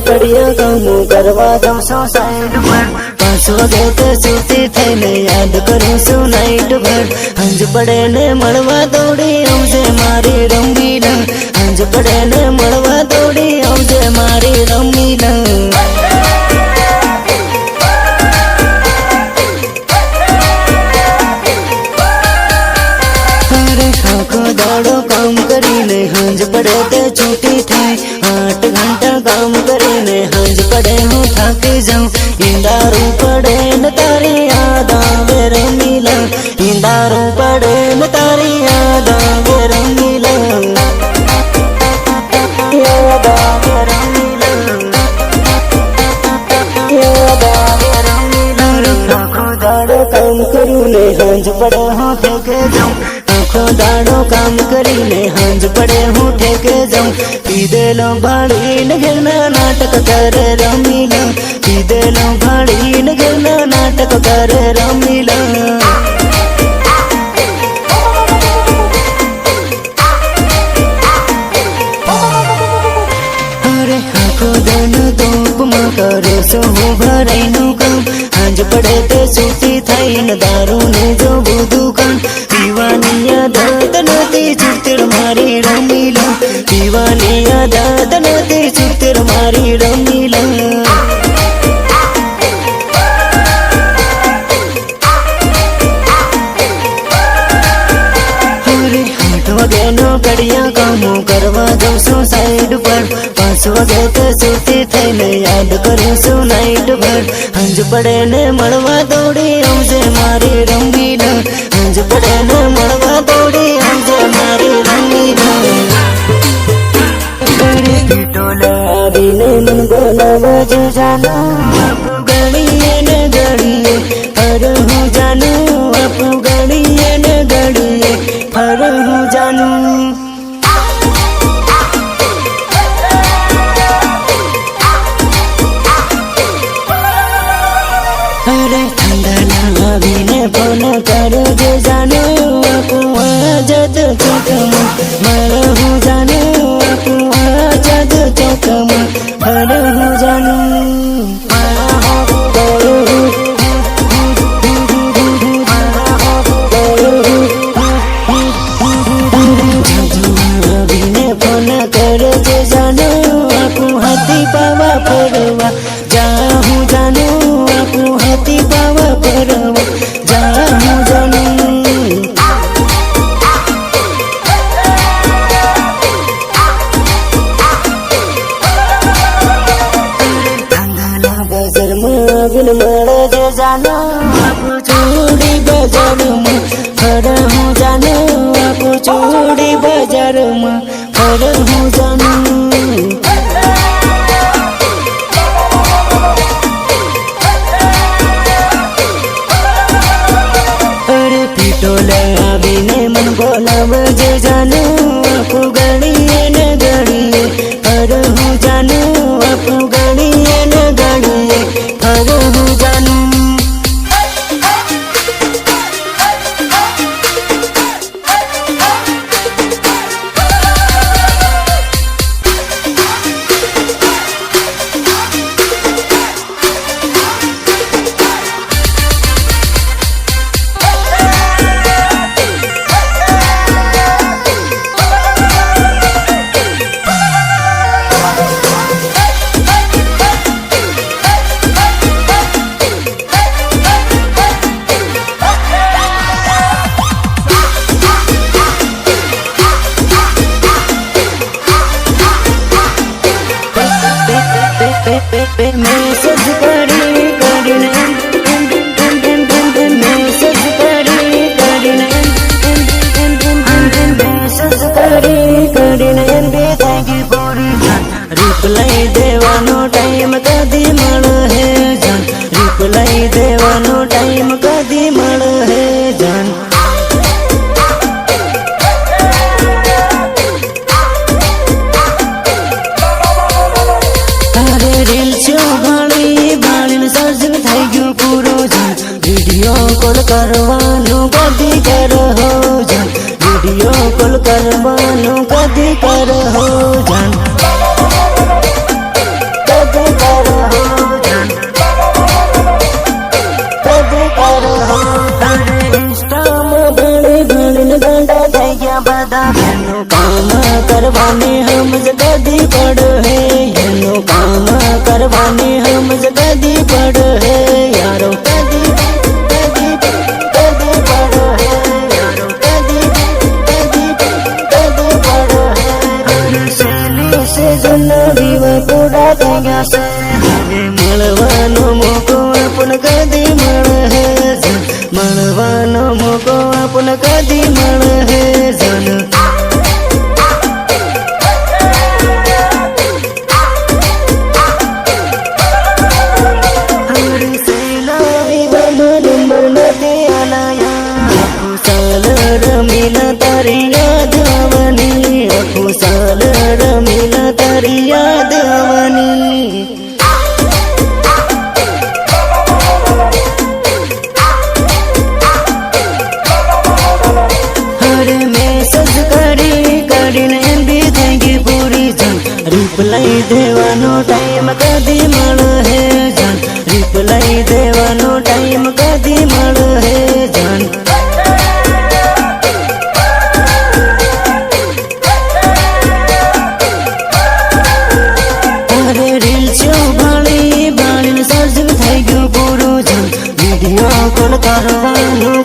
कड़िया कामो करवा जाऊं सो साइड पर 5 वागे ते सूती थईने याद करूं सो नाइट भर हंज पड़े ने मळवा दौड़ी आवजे मारी रमीला हंज पड़े ने मळवा दौड़ी आवजे मारी रमीला दाड़ो काम करीने हंज पड़े ते छुट्टी थाय 8 घंटा काम करीने हंज पड़े हूँ थाकी जाऊं इंदारू पड़े न तारी याद आवे रमीला इंदारू पड़े न तारी याद आवे रमीला याद आवे रमीला याद आवे रमीला आखो दाड़ो काम करूने हंज पड़े हूँ थाके जाऊं आखो दाड़ो काम करीने हंज पड़े हूँ ठेके जाऊं पीदे लो भाड़ी न गिरना नाटक करे रमीला पीदे लो भाड़ी न गिरना नाटक करे रमीला अरे आखो दिन धूप में करो सो हूँ भराई नु काम हंज पड़े ते सूती थाई न दारू ने जो दुकान पीवानी आदत नती चित्तर मारी रमीला पीवानी आदत नती चित्तर मारी रमीला अरे 8 वागे नो कड़िया कामो करवा जाऊं सो साइड पर 5 वागे ते सूती थईने याद करूं सो नाइट भर हंज पड़े ने मळवा दौड़ी आवजे मारी रमीला हंज पड़े ने मळवा दौड़ी आवजे मारी रमीला टोला आवीने मन बोलावा जो जानो आपू गड़िए ने गड़िए पर हूँ जानू आपू गड़िए ने गड़िए पर हूँ जानू अरे ठंडा आवीने फोन करो जो जानो आपू आजाद चौकमा मारो हूँ जानू आपू आजाद चौकमा पर हूँ जानू फोन करो जो जानो आपू हाथी पावा फरवा जाहूँ जानू आपू हाथी पावा फरवा जाहूँ जानू बजार में बिन मड़ा जो जानो आपू चूड़ी बाजार में फर हूँ जानू आपू चूड़ी बाजार में फर हूँ जानू अरे पिटोले आवीने मन बोलाव जो जानू आपू गड़िए न गड़िए पर हूँ जानू आपू गड़िए न गड़िए पर हूँ जानू मैसेज करी करीने मैसेज करी करीने मैसेज करी करीने बेतागी पूरी जान रिप्लाई देवानो टाइम कदी मळ है जान रिप्लाई देवानो टाइम कदी मळ है जान वीडियो कॉल करवानो कदी कर हो जान वीडियो कॉल करवानो कदी कर हो जान कदी करवानी हमज कदी पड़ है एनो काम करवानी हमज कदी पड़ है यारो कदी कदी कदी पड़ है यारो कदी कदी कदी पड़ है सेली से जन्नवीवा पूरा गया से મળવાનો મોકો આપણ કદી મળે મળવાનો મોકો આપણ કદી મળે જન હરી સેલાવી બન નંબર નથી આલાયા ખુશાલ રમીલા તારી યાદ આવવાની ખુશાલ રમીલા તારી યાદ આવવાની रिप्लाई देवानो टाइम कदी મળે જાન रिप्लाई देवानो टाइम कदी મળે જાન અરે રીલ છો ભાળી ભાળીને સર્જન થઈ ગયું પૂરું જાન વિડીયો કોલ કરવાનું